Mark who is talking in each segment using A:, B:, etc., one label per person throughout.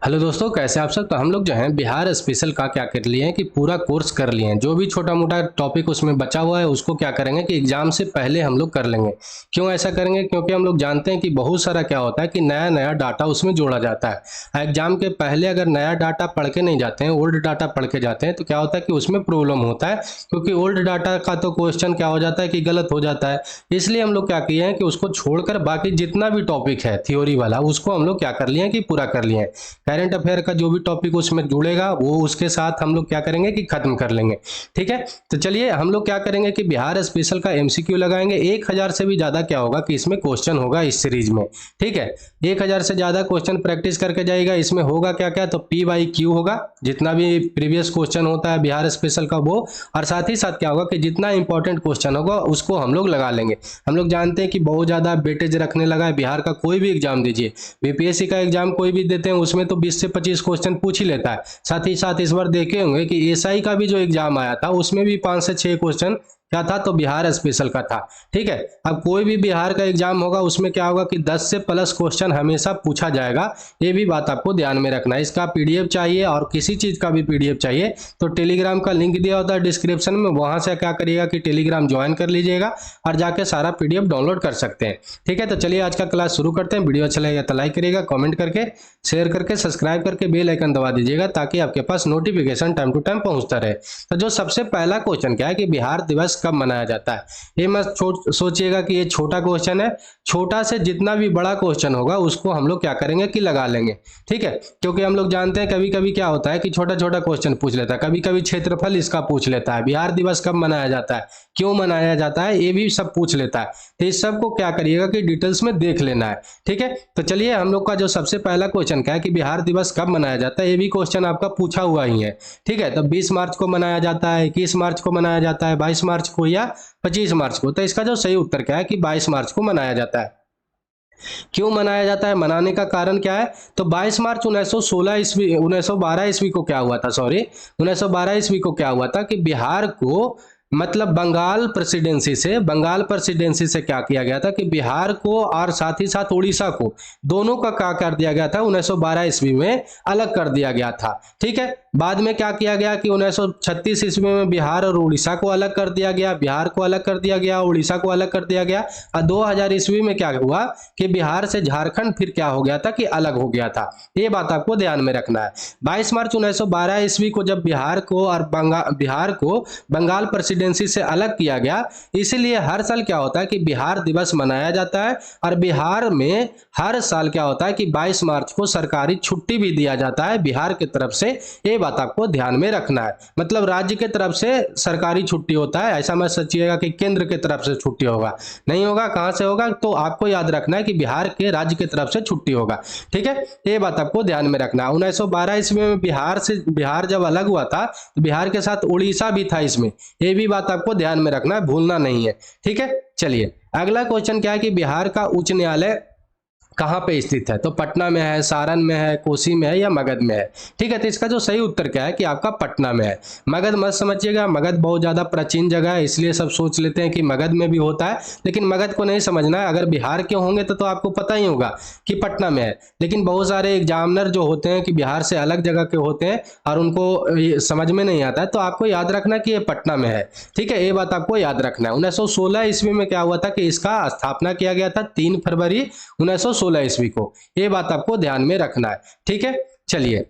A: Hello दोस्तों, कैसे आप सब। तो हम लोग जो हैं बिहार स्पेशल का क्या कर लिए हैं कि पूरा कोर्स कर लिए हैं। जो भी छोटा मोटा टॉपिक उसमें बचा हुआ है उसको क्या करेंगे कि एग्जाम से पहले हम लोग कर लेंगे। क्यों ऐसा करेंगे? क्योंकि हम लोग जानते हैं कि बहुत सारा क्या होता है कि नया नया डाटा उसमें जोड़ा जाता है। एग्जाम के पहले अगर नया डाटा पढ़ के नहीं जाते हैं, ओल्ड डाटा पढ़ के जाते हैं, तो क्या होता है कि उसमें प्रॉब्लम होता है। क्योंकि ओल्ड डाटा का तो क्वेश्चन क्या हो जाता है कि गलत हो जाता है। इसलिए हम लोग क्या किए हैं कि उसको छोड़कर बाकी जितना भी टॉपिक है थ्योरी वाला उसको हम लोग क्या कर लिए हैं कि पूरा कर लिए हैं। करंट अफेयर का जो भी टॉपिक उसमें जुड़ेगा वो उसके साथ हम लोग क्या करेंगे कि खत्म कर लेंगे। ठीक है, तो चलिए हम लोग क्या करेंगे कि बिहार स्पेशल का एमसीक्यू लगाएंगे। 1000 से भी ज्यादा क्या होगा कि इसमें क्वेश्चन होगा इस सीरीज में। ठीक है, 1000 से ज्यादा क्वेश्चन प्रैक्टिस करके जाइएगा। इसमें होगा क्या क्या, तो पी बाई क्यू होगा, जितना भी प्रीवियस क्वेश्चन होता है बिहार स्पेशल का वो। और साथ ही साथ क्या होगा कि जितना इंपॉर्टेंट क्वेश्चन होगा उसको हम लोग लगा लेंगे। हम लोग जानते हैं कि बहुत ज्यादा वेटेज रखने लगा है। बिहार का कोई भी एग्जाम दीजिए, बीपीएससी का एग्जाम कोई भी देते हैं उसमें तो 20 से 25 क्वेश्चन पूछ ही लेता है। साथ ही साथ इस बार देखे होंगे कि एसआई का भी जो एग्जाम आया था उसमें भी 5 से 6 क्वेश्चन क्या था, तो बिहार स्पेशल का था। ठीक है, अब कोई भी बिहार का एग्जाम होगा उसमें क्या होगा कि 10 से प्लस क्वेश्चन हमेशा पूछा जाएगा। ये भी बात आपको ध्यान में रखना है। इसका पीडीएफ चाहिए और किसी चीज का भी पीडीएफ चाहिए तो टेलीग्राम का लिंक दिया होता है डिस्क्रिप्शन में, वहां से क्या करिएगा कि टेलीग्राम ज्वाइन कर लीजिएगा और जाके सारा पीडीएफ डाउनलोड कर सकते हैं। ठीक है, तो चलिए आज का क्लास शुरू करते हैं। वीडियो अच्छा लगेगा तो लाइक करिएगा, कमेंट करके, शेयर करके, सब्सक्राइब करके बेल आइकन दबा दीजिएगा ताकि आपके पास नोटिफिकेशन टाइम टू टाइम पहुंचता रहे। तो जो सबसे पहला क्वेश्चन क्या है कि बिहार दिवस कब मनाया जाता है। ये मत सोचिएगा कि ये छोटा क्वेश्चन है। छोटा से जितना भी बड़ा क्वेश्चन होगा उसको हम लोग क्या करेंगे कि लगा लेंगे। ठीक है, क्योंकि हम लोग जानते हैं कभी कभी क्या होता है कि छोटा छोटा क्वेश्चन पूछ लेता है, कभी कभी क्षेत्रफल इसका पूछ लेता है, बिहार दिवस कब मनाया जाता है, क्यों मनाया जाता है, ये भी सब पूछ लेता है। तो इस सब को क्या करिएगा कि डिटेल्स में देख लेना है। ठीक है, तो चलिए हम लोग का जो सबसे पहला क्वेश्चन क्या है कि बिहार दिवस कब मनाया जाता है, ये भी क्वेश्चन आपका पूछा हुआ ही है। ठीक है, तो 20 मार्च को मनाया जाता है, 21 मार्च को मनाया जाता है, 22 मार्च को या 25 मार्च को। तो इसका जो सही उत्तर क्या है कि 22 मार्च को मनाया जाता है। क्यों मनाया जाता है, मनाने का कारण क्या है, तो 22 मार्च 1916 ईस्वी 1912 ईस्वी को क्या हुआ था, सॉरी 1912 ईस्वी को क्या हुआ था कि बिहार को मतलब बंगाल प्रेसिडेंसी से क्या किया गया था कि बिहार को और साथ ही साथ उड़ीसा को दोनों का क्या कर दिया गया था 1912 ईस्वी में अलग कर दिया गया था। ठीक है, बाद में क्या किया गया कि 1936 ईस्वी में बिहार और उड़ीसा को अलग कर दिया गया, बिहार को अलग कर दिया गया, उड़ीसा को अलग कर दिया गया। और 2000 ईस्वी में क्या हुआ कि बिहार से झारखंड फिर क्या हो गया था कि अलग हो गया था। ये बात आपको ध्यान में रखना है। 22 मार्च 1912 ईस्वी को जब बिहार को और बिहार को बंगाल प्रेसिडेंसी से अलग किया गया, इसलिए हर साल क्या होता है कि बिहार दिवस मनाया जाता है। और बिहार में हर साल क्या होता है कि 22 मार्च को सरकारी छुट्टी भी दिया जाता है बिहार की तरफ से। ये बात आपको ध्यान में रखना है। मतलब राज्य की तरफ से सरकारी छुट्टी होता है, ऐसा मत सोचिएगा कि केंद्र की तरफ से छुट्टी होगा, नहीं होगा। कहां से होगा, तो आपको याद रखना है कि बिहार के राज्य की तरफ से छुट्टी होगा। ठीक है, ये बात आपको ध्यान में रखना है। 1912 ईस्वी में बिहार जब अलग हुआ था तो बिहार के साथ उड़ीसा भी था इसमें। ये भी बात आपको ध्यान में रखना है, भूलना नहीं है। ठीक है, चलिए अगला क्वेश्चन क्या है कि बिहार का उच्च न्यायालय कहाँ पे स्थित है, तो पटना में है, सारण में है, कोसी में है या मगध में है। ठीक है, तो इसका जो सही उत्तर क्या है कि आपका पटना में है। मगध मत समझिएगा, मगध बहुत ज्यादा प्राचीन जगह है इसलिए सब सोच लेते हैं कि मगध में भी होता है, लेकिन मगध को नहीं समझना है। अगर बिहार के होंगे तो आपको पता ही होगा कि पटना में है। लेकिन बहुत सारे एग्जामिनर जो होते हैं कि बिहार से अलग जगह के होते हैं और उनको ये समझ में नहीं आता है, तो आपको याद रखना कि ये पटना में है। ठीक है, ये बात आपको याद रखना है। 1916 ईस्वी में क्या हुआ था कि इसका स्थापना किया गया था 3 फरवरी 1916 ईस्वी को। ये बात आपको ध्यान में रखना है। ठीक है, चलिए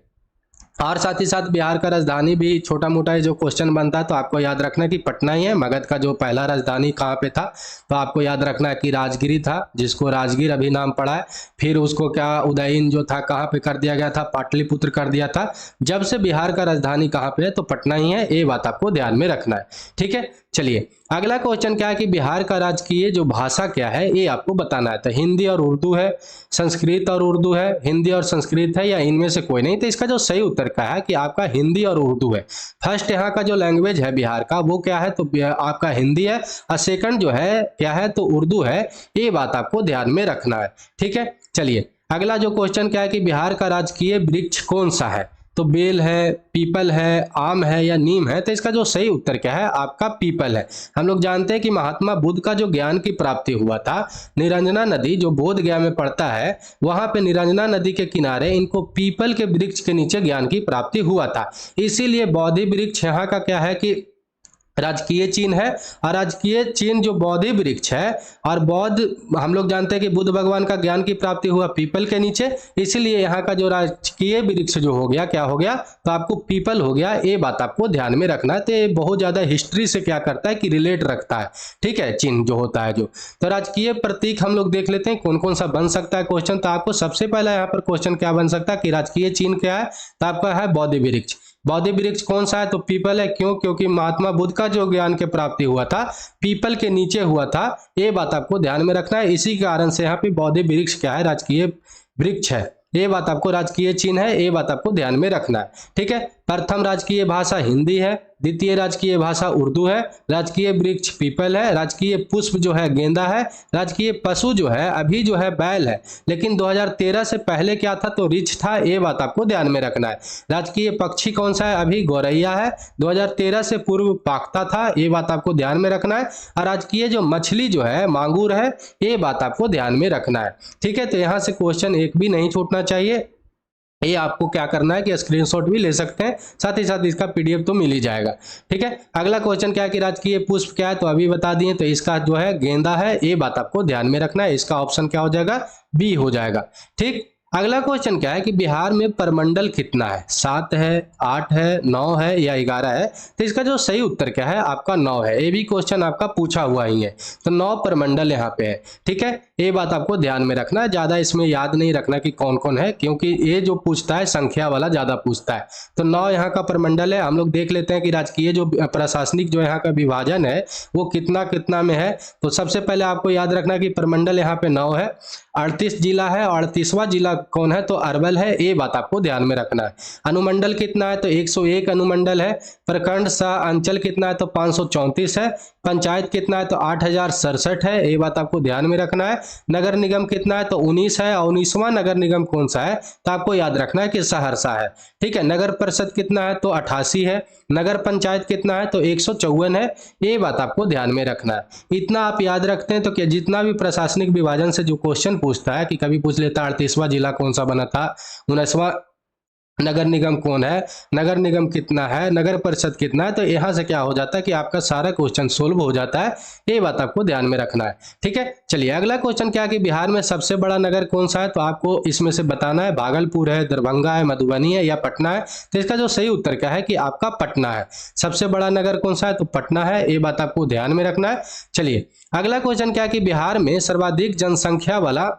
A: और साथ ही साथ बिहार का राजधानी भी छोटा मोटा जो क्वेश्चन बनता है तो आपको याद रखना है कि पटना ही है। मगध का जो पहला राजधानी कहाँ पे था, तो आपको याद रखना है कि राजगिरी था, जिसको राजगीर अभी नाम पड़ा है। फिर उसको क्या उदयन जो था कहाँ पे कर दिया गया था, पाटलिपुत्र कर दिया था। जब से बिहार का राजधानी कहाँ पे है, तो पटना ही है। ये बात आपको ध्यान में रखना है। ठीक है, चलिए अगला क्वेश्चन क्या है कि बिहार का राजकीय जो भाषा क्या है ये आपको बताना है। तो हिंदी और उर्दू है, संस्कृत और उर्दू है, हिंदी और संस्कृत है या इनमें से कोई नहीं। तो इसका जो सही उत्तर क्या है कि आपका हिंदी और उर्दू है। फर्स्ट यहाँ का जो लैंग्वेज है बिहार का वो क्या है, तो आपका हिंदी है। और सेकंड जो है क्या है, तो उर्दू है। ये बात आपको ध्यान में रखना है। ठीक है, चलिए अगला जो क्वेश्चन क्या है कि बिहार का राजकीय वृक्ष कौन सा है, तो बेल है, पीपल है, आम है या नीम है? तो इसका जो सही उत्तर क्या है आपका पीपल है। हम लोग जानते हैं कि महात्मा बुद्ध का जो ज्ञान की प्राप्ति हुआ था, निरंजना नदी जो बोध गया में पड़ता है, वहां पे निरंजना नदी के किनारे इनको पीपल के वृक्ष के नीचे ज्ञान की प्राप्ति हुआ था। इसीलिए बोधि वृक्ष यहाँ का क्या है कि राजकीय चिन्ह है, और राजकीय चिन्ह जो बोधि वृक्ष है, और बौद्ध हम लोग जानते हैं कि बुद्ध भगवान का ज्ञान की प्राप्ति हुआ पीपल के नीचे, इसलिए यहाँ का जो राजकीय वृक्ष जो हो गया क्या हो गया, तो आपको पीपल हो गया। ये बात आपको ध्यान में रखना है। तो ये बहुत ज्यादा हिस्ट्री से क्या करता है कि रिलेट रखता है, ठीक है, चिन्ह जो होता है जो। तो राजकीय प्रतीक हम लोग देख लेते हैं कौन कौन सा बन सकता है क्वेश्चन। तो आपको सबसे पहला यहाँ पर क्वेश्चन क्या बन सकता है कि राजकीय चिन्ह क्या है, तो आपका है बोधि वृक्ष। बोधि वृक्ष कौन सा है, तो पीपल है। क्यों? क्योंकि महात्मा बुद्ध का जो ज्ञान के प्राप्ति हुआ था पीपल के नीचे हुआ था। ये बात आपको ध्यान में रखना है। इसी कारण से यहाँ पे बोधि वृक्ष क्या है, राजकीय वृक्ष है। ये बात आपको राजकीय चिन्ह है, ये बात आपको ध्यान में रखना है, ठीक है। प्रथम राजकीय भाषा हिंदी है, द्वितीय राजकीय भाषा उर्दू है, राजकीय वृक्ष पीपल है, राजकीय पुष्प जो है गेंदा है, राजकीय पशु जो है अभी जो है बैल है, लेकिन 2013 से पहले क्या था, तो रिछ था। ये बात आपको ध्यान में रखना है। राजकीय पक्षी कौन सा है, अभी गौरैया है, 2013 से पूर्व पाकता था। ये बात आपको ध्यान में रखना है। और राजकीय जो मछली जो है मांगूर है, ये बात आपको ध्यान में रखना है, ठीक है। तो यहाँ से क्वेश्चन एक भी नहीं छूटना चाहिए। ये आपको क्या करना है कि स्क्रीनशॉट भी ले सकते हैं, साथ ही साथ इसका पीडीएफ तो मिल ही जाएगा, ठीक है। अगला क्वेश्चन क्या है कि राजकीय पुष्प क्या है, तो अभी बता दिए। तो इसका जो है गेंदा है, ये बात आपको ध्यान में रखना है। इसका ऑप्शन क्या हो जाएगा, बी हो जाएगा, ठीक। अगला क्वेश्चन क्या है कि बिहार में परमंडल कितना है, 7 है, 8 है, 9 है या 11 है? तो इसका जो सही उत्तर क्या है आपका 9 है। ये भी क्वेश्चन आपका पूछा हुआ ही है, तो 9 परमंडल यहाँ पे है, ठीक है। ये बात आपको ध्यान में रखना है, ज्यादा इसमें याद नहीं रखना कि कौन कौन है, क्योंकि ये जो पूछता है संख्या वाला ज्यादा पूछता है। तो 9 यहाँ का परमंडल है। हम लोग देख लेते हैं कि राजकीय जो प्रशासनिक जो यहाँ का विभाजन है वो कितना कितना में है। तो सबसे पहले आपको याद रखना कि परमंडल यहाँ पे 9 है। 38 जिला है, 38वां जिला कौन है, तो अरवल है। ये बात आपको ध्यान में रखना है। अनुमंडल कितना है, तो 101 अनुमंडल है। प्रखंड सह अंचल कितना है, तो 534 है। पंचायत कितना है, तो 8067 है। ये बात आपको ध्यान में रखना है। नगर निगम कितना है, तो 19 है। 19वां नगर निगम कौन सा है, तो आपको याद रखना है कि सहरसा है, ठीक है। नगर परिषद कितना है, तो 88 है। नगर पंचायत कितना है, तो 154 है। ये बात आपको ध्यान में रखना है। इतना आप याद रखते हैं तो क्या जितना भी प्रशासनिक विभाजन से जो क्वेश्चन पूछता है, कि कभी पूछ लेता 38वां जिला कौन सा बना था, 19वां नगर निगम कौन है, नगर निगम कितना है, नगर परिषद कितना है, तो यहाँ से क्या हो जाता है कि आपका सारा क्वेश्चन सोल्व हो जाता है। ये बात आपको ध्यान में रखना है, ठीक है। चलिए अगला क्वेश्चन क्या है कि बिहार में सबसे बड़ा नगर कौन सा है, तो आपको इसमें से बताना है भागलपुर है, दरभंगा है, मधुबनी है या पटना है। तो इसका जो सही उत्तर क्या है कि आपका पटना है। सबसे बड़ा नगर कौन सा है, तो पटना है। ये बात आपको ध्यान में रखना है। चलिए अगला क्वेश्चन क्या है कि बिहार में सर्वाधिक जनसंख्या वाला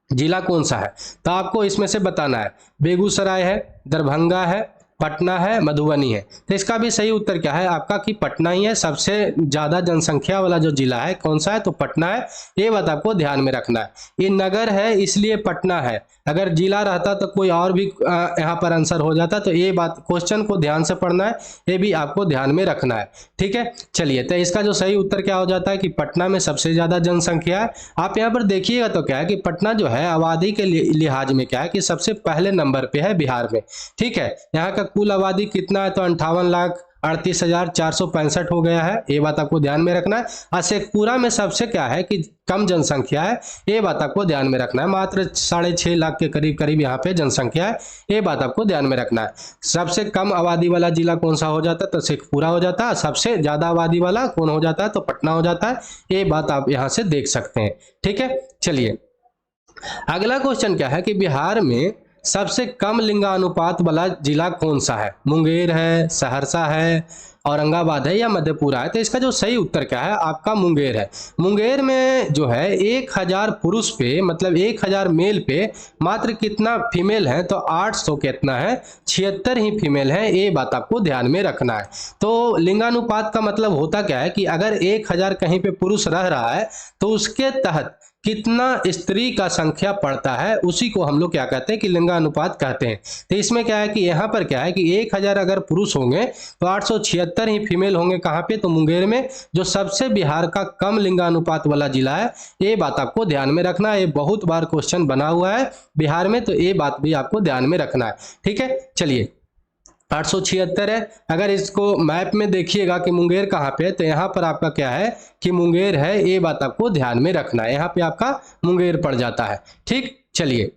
A: जिला कौन सा है, तो आपको इसमें से बताना है बेगूसराय है, दरभंगा है, पटना है, मधुबनी है। तो इसका भी सही उत्तर क्या है आपका कि पटना ही है। सबसे ज्यादा जनसंख्या वाला जो जिला है कौन सा है, तो पटना है। ये बात आपको ध्यान में रखना है। ये नगर है इसलिए पटना है, अगर जिला रहता तो कोई और भी यहाँ पर आंसर हो जाता। तो ये बात क्वेश्चन को ध्यान से पढ़ना है, ये भी आपको ध्यान में रखना है, ठीक है। चलिए तो इसका जो सही उत्तर क्या हो जाता है कि पटना में सबसे ज्यादा जनसंख्या है। आप यहाँ पर देखिएगा तो क्या है कि पटना जो है आबादी के लिहाज में क्या है कि सबसे पहले नंबर पे है बिहार में, ठीक है। यहाँ का कुल आबादी कितना है, तो 58,38,465 हो गया है। ये बात आपको ध्यान में रखना है। और शेखपुरा में सबसे क्या है कि कम जनसंख्या है। ये बात आपको ध्यान में रखना है। मात्र 6.5 लाख के करीब करीब यहाँ पे जनसंख्या है। ये बात आपको ध्यान में रखना है। सबसे कम आबादी वाला जिला कौन सा हो जाता है, तो शेखपुरा हो जाता है। सबसे ज्यादा आबादी वाला कौन हो जाता है, तो पटना हो जाता है। ये बात आप यहाँ से देख सकते हैं, ठीक है। चलिए अगला क्वेश्चन क्या है कि बिहार में सबसे कम लिंगानुपात वाला जिला कौन सा है, मुंगेर है, सहरसा है, औरंगाबाद है या मधेपुरा है। तो इसका जो सही उत्तर क्या है आपका मुंगेर है। मुंगेर में जो है 1000 पुरुष पे मतलब 1000 मेल पे मात्र कितना फीमेल है, तो 800 कितना है, 76 ही फीमेल है। ये बात आपको ध्यान में रखना है। तो लिंगानुपात का मतलब होता क्या है कि अगर 1000 कहीं पे पुरुष रह रहा है तो उसके तहत कितना स्त्री का संख्या पड़ता है, उसी को हम लोग क्या कहते हैं कि लिंगानुपात कहते हैं। तो इसमें क्या है कि यहाँ पर क्या है कि 1000 अगर पुरुष होंगे तो 876 ही फीमेल होंगे। कहाँ पे, तो मुंगेर में, जो सबसे बिहार का कम लिंगानुपात वाला जिला है। ये बात आपको ध्यान में रखना है। ये बहुत बार क्वेश्चन बना हुआ है बिहार में, तो ये बात भी आपको ध्यान में रखना है, ठीक है। चलिए 876 है। अगर इसको मैप में देखिएगा कि मुंगेर कहाँ पे है, तो यहाँ पर आपका क्या है कि मुंगेर है, ये बात आपको ध्यान में रखना है, यहाँ पे आपका मुंगेर पड़ जाता है। ठीक, चलिए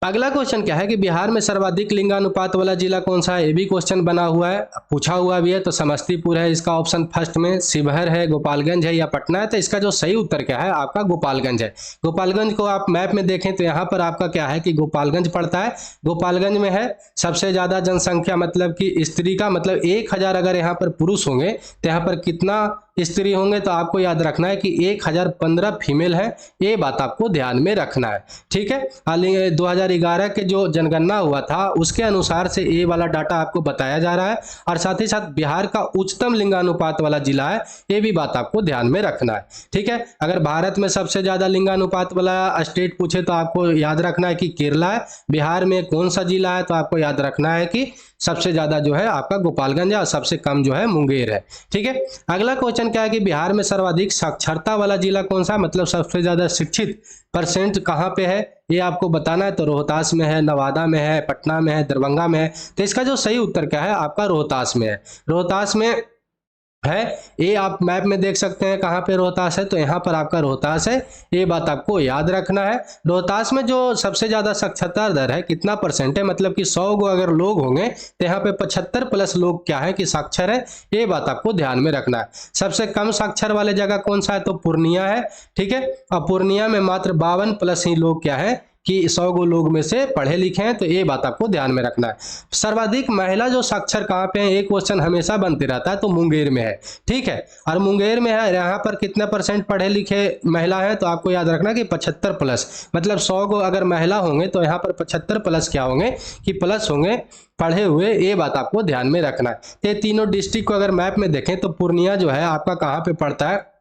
A: अगला क्वेश्चन क्या है कि बिहार में सर्वाधिक लिंगानुपात वाला जिला कौन सा है। ये भी क्वेश्चन बना हुआ है, पूछा हुआ भी है। तो समस्तीपुर है इसका ऑप्शन फर्स्ट में, शिवहर है, गोपालगंज है या पटना है। तो इसका जो सही उत्तर क्या है आपका गोपालगंज है। गोपालगंज को आप मैप में देखें तो यहाँ पर आपका क्या है कि गोपालगंज पड़ता है। गोपालगंज में है सबसे ज्यादा जनसंख्या, मतलब कि स्त्री का मतलब 1000 अगर यहाँ पर पुरुष होंगे तो यहाँ पर कितना स्त्री होंगे। तो आपको याद रखना है कि 1015 फीमेल है, ये बात आपको ध्यान में रखना है। ठीक है, 2011 के जो जनगणना हुआ था उसके अनुसार से ये वाला डाटा आपको बताया जा रहा है। और साथ ही साथ बिहार का उच्चतम लिंगानुपात वाला जिला है, ये भी बात आपको ध्यान में रखना है। ठीक है, अगर भारत में सबसे ज्यादा लिंगानुपात वाला स्टेट पूछे तो आपको याद रखना है कि केरला है। बिहार में कौन सा जिला है, तो आपको याद रखना है कि सबसे ज्यादा जो है आपका गोपालगंज है और सबसे कम जो है मुंगेर है। ठीक है, अगला क्वेश्चन क्या है कि बिहार में सर्वाधिक साक्षरता वाला जिला कौन सा, मतलब सबसे ज्यादा शिक्षित परसेंट कहाँ पे है, ये आपको बताना है। तो रोहतास में है, नवादा में है, पटना में है, दरभंगा में है। तो इसका जो सही उत्तर क्या है आपका रोहतास में है। रोहतास में है, ये आप मैप में देख सकते हैं कहाँ पे रोहतास है, तो यहाँ पर आपका रोहतास है, ये बात आपको याद रखना है। रोहतास में जो सबसे ज्यादा साक्षरता दर है कितना परसेंट है, मतलब कि 100 गो अगर लोग होंगे तो यहाँ पे 75 प्लस लोग क्या है कि साक्षर है, ये बात आपको ध्यान में रखना है। सबसे कम साक्षर वाले जगह कौन सा है, तो पूर्णिया है। ठीक है, और पूर्णिया में मात्र 52 प्लस ही लोग क्या है कि 100 गो लोग में से पढ़े लिखे हैं, तो ये बात आपको ध्यान में रखना है। सर्वाधिक महिला जो साक्षर कहाँ पे है, एक क्वेश्चन हमेशा बनते रहता है, तो मुंगेर में है। ठीक है, और मुंगेर में है, यहाँ पर कितने परसेंट पढ़े लिखे महिला है, तो आपको याद रखना कि 75 प्लस, मतलब 100 गो अगर महिला होंगे तो यहाँ पर 75 प्लस क्या होंगे कि प्लस होंगे पढ़े हुए, ये बात आपको ध्यान में रखना है। तो ये तीनों डिस्ट्रिक्ट को अगर मैप में देखें तो पूर्णिया जो है आपका कहाँ पे पड़ता है,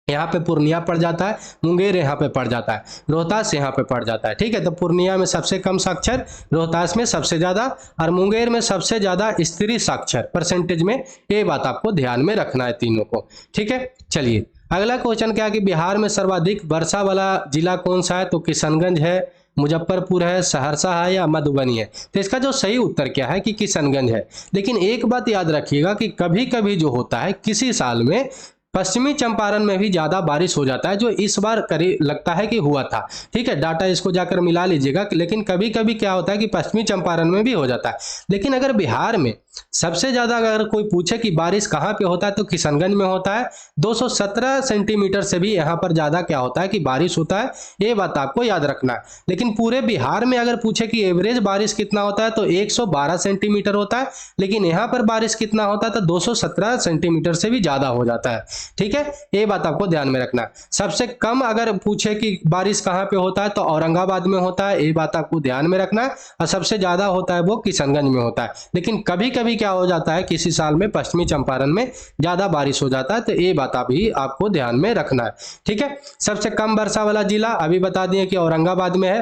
A: यहाँ पे पूर्णिया पड़ जाता है, मुंगेर यहाँ पे पड़ जाता है, रोहतास यहाँ पे पड़ जाता है। ठीक है, तो पूर्णिया में सबसे कम साक्षर, रोहतास में सबसे ज्यादा, और मुंगेर में सबसे ज्यादा स्त्री साक्षर परसेंटेज में, ये बात आपको ध्यान में रखना है तीनों को। ठीक है, चलिए अगला क्वेश्चन क्या है कि बिहार में सर्वाधिक वर्षा वाला जिला कौन सा है, तो किशनगंज है, मुजफ्फरपुर है, सहरसा है या मधुबनी है। तो इसका जो सही उत्तर क्या है कि किशनगंज है। लेकिन एक बात याद रखिएगा कि कभी कभी जो होता है किसी साल में पश्चिमी चंपारण में भी ज्यादा बारिश हो जाता है, जो इस बार करीब लगता है कि हुआ था। ठीक है, डाटा इसको जाकर मिला लीजिएगा। लेकिन कभी कभी क्या होता है कि पश्चिमी चंपारण में भी हो जाता है। लेकिन अगर बिहार में सबसे ज्यादा अगर कोई पूछे कि बारिश कहाँ पे होता है, तो किशनगंज में होता है। 217 सेंटीमीटर से भी यहाँ पर ज्यादा क्या होता है कि बारिश होता है, ये बात आपको याद रखना है। लेकिन पूरे बिहार में अगर पूछे कि एवरेज बारिश कितना होता है, तो 112 सेंटीमीटर होता है। लेकिन यहाँ पर बारिश कितना होता है, तो 217 सेंटीमीटर से भी ज्यादा हो जाता है। ठीक है, ये बात आपको ध्यान में रखना है। सबसे कम अगर पूछे कि बारिश कहाँ पे होता है, तो औरंगाबाद में होता है, ये बात आपको ध्यान में रखना है। और सबसे ज्यादा होता है वो किशनगंज में होता है। लेकिन कभी कभी क्या हो जाता है, किसी साल में पश्चिमी चंपारण में ज्यादा बारिश हो जाता है, तो ये बात अभी आपको ध्यान में रखना है। ठीक है, सबसे कम वर्षा वाला जिला अभी बता दिए कि औरंगाबाद में है।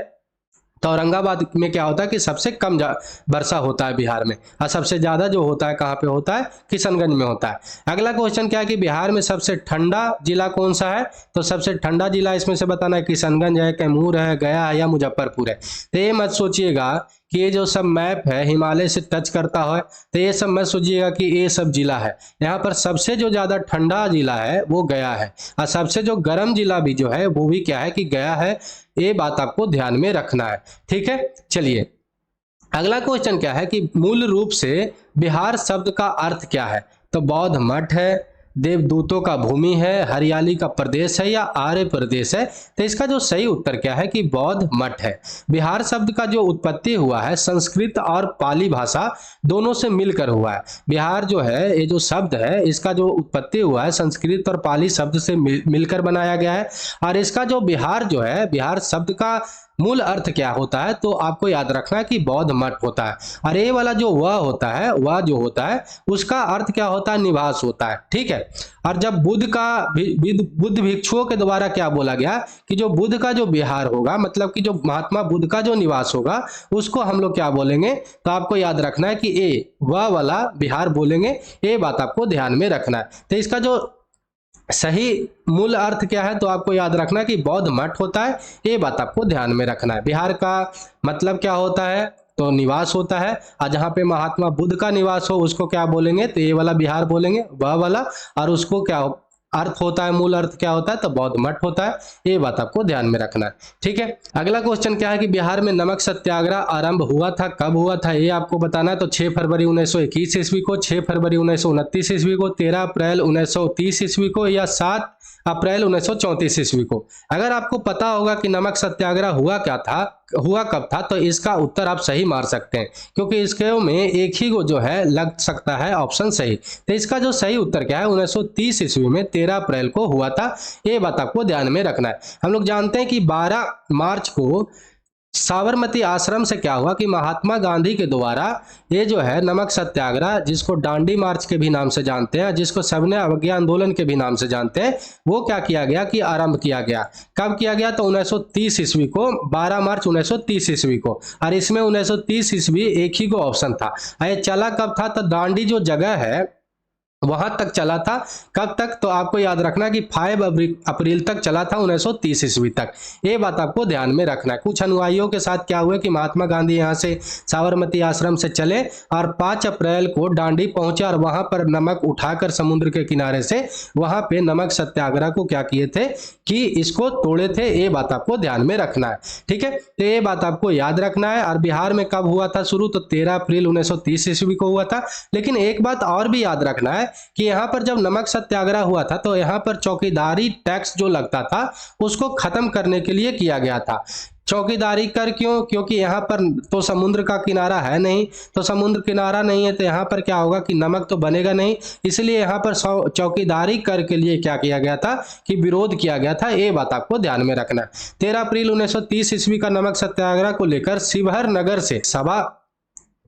A: तो औरंगाबाद में क्या होता है कि सबसे कम वर्षा होता है बिहार में, और सबसे ज्यादा जो होता है कहाँ पे होता है, किशनगंज में होता है। अगला क्वेश्चन क्या है कि बिहार में सबसे ठंडा जिला कौन सा है, तो सबसे ठंडा जिला इसमें से बताना है किशनगंज है, कैमूर है, गया है या मुजफ्फरपुर है। तो ये मत सोचिएगा कि ये जो सब मैप है हिमालय से टच करता है, तो ये सब मत सोचिएगा कि ये सब जिला है। यहाँ पर सबसे जो ज्यादा ठंडा जिला है वो गया है, और सबसे जो गर्म जिला भी जो है वो भी क्या है कि गया है। ये बात आपको ध्यान में रखना है। ठीक है, चलिए अगला क्वेश्चन क्या है कि मूल रूप से बिहार शब्द का अर्थ क्या है, तो बौद्ध मठ है, देवदूतों का भूमि है, हरियाली का प्रदेश है या आर्य प्रदेश है। तो इसका जो सही उत्तर क्या है कि बौद्ध मठ है। बिहार शब्द का जो उत्पत्ति हुआ है संस्कृत और पाली भाषा दोनों से मिलकर हुआ है। बिहार जो है ये जो शब्द है इसका जो उत्पत्ति हुआ है संस्कृत और पाली शब्द से मिलकर बनाया गया है। और इसका जो बिहार जो है, बिहार शब्द का मूल अर्थ क्या होता है, तो आपको याद रखना है कि बौद्ध मठ होता है। और ये वाला जो वह होता है, वह जो होता है उसका अर्थ क्या होता है, निवास होता है। ठीक है, और जब बुद्ध भिक्षुओं के द्वारा क्या बोला गया कि जो बुद्ध का जो बिहार होगा, मतलब कि जो महात्मा बुद्ध का जो निवास होगा उसको हम लोग क्या बोलेंगे, तो आपको याद रखना है कि ये वह वाला बिहार बोलेंगे। ये बात आपको ध्यान में रखना है। तो इसका जो सही मूल अर्थ क्या है, तो आपको याद रखना है कि बौद्ध मठ होता है। ये बात आपको ध्यान में रखना है। बिहार का मतलब क्या होता है, तो निवास होता है, और जहाँ पे महात्मा बुद्ध का निवास हो उसको क्या बोलेंगे, तो ये वाला बिहार बोलेंगे, वह वाला। और उसको क्या अर्थ होता है, मूल अर्थ क्या होता है, तो बौद्ध मठ होता है। ये बात आपको ध्यान में रखना है, ठीक है। अगला क्वेश्चन क्या है कि बिहार में नमक सत्याग्रह आरंभ हुआ था, कब हुआ था, ये आपको बताना है। तो 6 फरवरी 1921 ईस्वी को, 6 फरवरी 1929 ईस्वी को, 13 अप्रैल 1930 ईस्वी को, या 7 अप्रैल 1934 ईस्वी को। अगर आपको पता होगा कि नमक सत्याग्रह हुआ कब था, तो इसका उत्तर आप सही मार सकते हैं, क्योंकि इसके में एक ही को जो है लग सकता है ऑप्शन सही। तो इसका जो सही उत्तर क्या है, 1930 ईस्वी में 13 अप्रैल को हुआ था। ये बात आपको ध्यान में रखना है। हम लोग जानते हैं कि 12 मार्च को साबरमती आश्रम से क्या हुआ कि महात्मा गांधी के द्वारा ये जो है नमक सत्याग्रह, जिसको डांडी मार्च के भी नाम से जानते हैं, जिसको सविनय अवज्ञा आंदोलन के भी नाम से जानते हैं, वो क्या किया गया कि आरंभ किया गया। कब किया गया, तो 1930 ईस्वी को, 12 मार्च 1930 ईस्वी को। और इसमें 1930 ईस्वी एक ही को ऑप्शन था। ये चला कब था, तो दांडी जो जगह है वहां तक चला था। कब तक, तो आपको याद रखना कि 5 अप्रैल तक चला था, 1930 ईस्वी तक। ये बात आपको ध्यान में रखना है। कुछ अनुयायियों के साथ क्या हुआ कि महात्मा गांधी यहां से साबरमती आश्रम से चले और 5 अप्रैल को दांडी पहुंचे और वहां पर नमक उठाकर समुद्र के किनारे से वहां पे नमक सत्याग्रह को क्या किए थे कि इसको तोड़े थे। ये बात आपको ध्यान में रखना है, ठीक है। तो ये बात आपको याद रखना है। और बिहार में कब हुआ था शुरू, तो 13 अप्रैल 1930 ईस्वी को हुआ था। लेकिन एक बात और भी याद रखना है कि यहाँ पर जब नमक सत्याग्रह हुआ था तो यहाँ पर चौकीदारी टैक्स जो लगता था उसको खत्म करने के लिए किया गया था। चौकीदारी कर क्यों, क्योंकि यहाँ पर तो समुद्र का किनारा है नहीं, तो समुद्र किनारा नहीं है तो यहाँ पर क्या होगा कि नमक तो बनेगा नहीं, इसलिए यहाँ पर चौकीदारी कर के लिए क्या किया गया था कि विरोध किया गया था। ये बात आपको ध्यान में रखना है। 13 अप्रैल 1930 ईस्वी का नमक सत्याग्रह को लेकर शिवहर नगर से सभा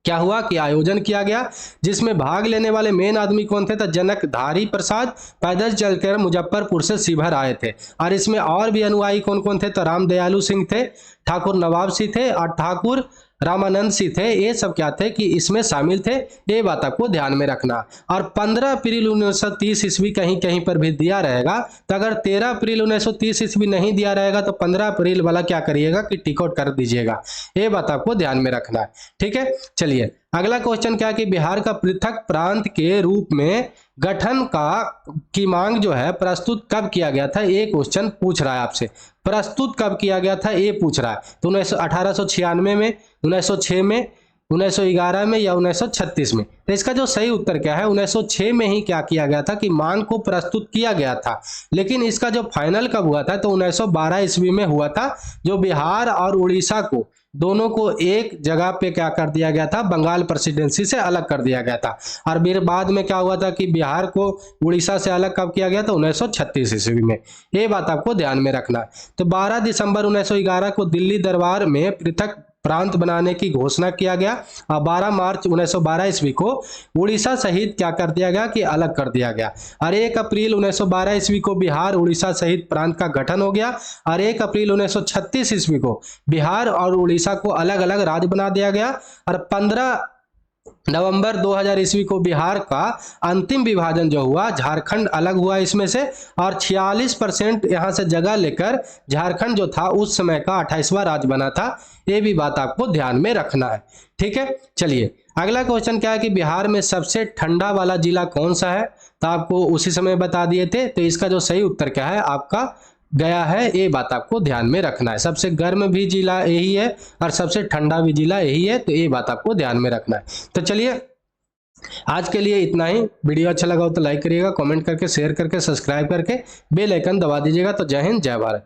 A: क्या हुआ कि आयोजन किया गया, जिसमें भाग लेने वाले मेन आदमी कौन थे, तो जनकधारी प्रसाद पैदल चलकर मुजफ्फरपुर से शिवहर आए थे। और इसमें और भी अनुयायी कौन कौन थे, तो राम दयालु सिंह थे, ठाकुर नवाब सिंह थे और ठाकुर रामानंद सिंह थे। ये सब क्या थे कि इसमें शामिल थे। ये बात आपको ध्यान में रखना। और 15 अप्रैल 1930 ईस्वी कहीं कहीं पर भी दिया रहेगा, तो अगर 13 अप्रैल 1930 ईस्वी नहीं दिया रहेगा तो 15 अप्रैल वाला क्या करिएगा कि टिक आउट कर दीजिएगा। ये बात आपको ध्यान में रखना है, ठीक है। चलिए अगला क्वेश्चन क्या है कि बिहार का पृथक प्रांत के रूप में गठन की मांग जो है प्रस्तुत कब किया गया था, ये क्वेश्चन पूछ रहा है आपसे। प्रस्तुत कब किया गया था ये पूछ रहा है। तो 1896 में, 1906 में, 1911 में या 1936 में। तो इसका जो सही उत्तर क्या है, 1906 में ही क्या किया गया था कि मांग को प्रस्तुत किया गया था। लेकिन इसका जो फाइनल कब हुआ था, तो 1912 ईस्वी में हुआ था, जो बिहार और उड़ीसा को दोनों को एक जगह पे क्या कर दिया गया था, बंगाल प्रेसिडेंसी से अलग कर दिया गया था। और फिर बाद में क्या हुआ था कि बिहार को उड़ीसा से अलग कब किया गया था, 1936 ईस्वी में। ये बात आपको ध्यान में रखना है। तो 12 दिसंबर 1911 को दिल्ली दरबार में पृथक प्रांत बनाने की घोषणा किया गया और 12 मार्च 1912 ईस्वी को उड़ीसा सहित क्या कर दिया गया कि अलग कर दिया गया। और 1 अप्रैल 1912 ईस्वी को बिहार उड़ीसा सहित प्रांत का गठन हो गया। और 1 अप्रैल 1936 ईस्वी को बिहार और उड़ीसा को अलग अलग राज्य बना दिया गया। और 15 नवंबर 2000 ईस्वी को बिहार का अंतिम विभाजन जो हुआ, झारखंड अलग हुआ इसमें से, और 46% यहाँ से जगह लेकर झारखंड जो था उस समय का 28वां राज्य बना था। ये भी बात आपको ध्यान में रखना है, ठीक है। चलिए अगला क्वेश्चन क्या है कि बिहार में सबसे ठंडा वाला जिला कौन सा है, तो आपको उसी समय बता दिए थे। तो इसका जो सही उत्तर क्या है आपका गया है। ये बात आपको ध्यान में रखना है। सबसे गर्म भी जिला यही है और सबसे ठंडा भी जिला यही है, तो ये बात आपको ध्यान में रखना है। तो चलिए आज के लिए इतना ही। वीडियो अच्छा लगा हो तो लाइक करिएगा, कमेंट करके, शेयर करके, सब्सक्राइब करके बेल आइकन दबा दीजिएगा। तो जय हिंद, जय भारत।